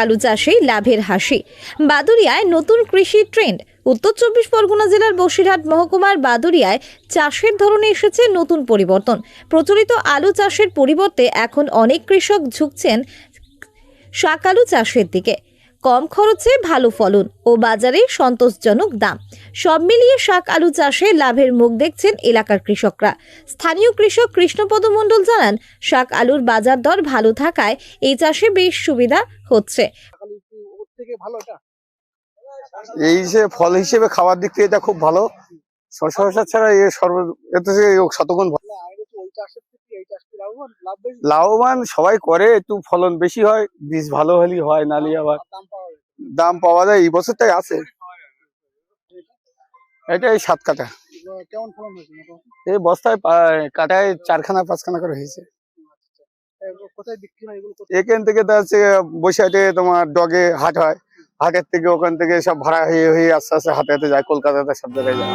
আলু চাষেই লাভের হাসি। বাদুড়িয়ায় নতুন কৃষি ট্রেন্ড। উত্তর 24 পরগনা জেলার বসিরহাট মহকুমার বাদুড়িয়ায় চাষের ধরনে এসেছে নতুন পরিবর্তন। প্রচলিত আলু চাষের পরিবর্তে এখন অনেক কৃষক ঝুঁকছেন শাক আলু চাষের দিকে। কম খরচে ভালো ফলন ও বাজারে সন্তোষজনক দাম, সব মিলিয়ে শাক আলু চাষে লাভের মুখ দেখছেন এলাকার কৃষকরা। স্থানীয় কৃষক কৃষ্ণপদ মণ্ডল জানান, শাক আলুর বাজার দর ভালো থাকায় এই চাষে বেশ সুবিধা হচ্ছে। এই যে ফল হিসেবে খাওয়ার দিক থেকে এটা খুব ভালো। শশা ছাড়া এতে শতগুণ ভালো। লাভবান সবাই করে, একটু ফলন বেশি হয়, বীজ ভালো হলেই হয়, নালি আবার দাম পাওয়া যায়। এই বছরটাই আছে এটা। এই 7 কাঠা এই বস্তায় কাটায় 4খানা 5খানা করে হয়েছে। এখান থেকে তো হচ্ছে বসিরহাটে তোমার ডগে হাট হয়, হাটের থেকে ওখান থেকে সব ভাড়া হয়ে আস্তে আস্তে হাতে হাতে যায়, কলকাতাতে সব জায়গায় যায়।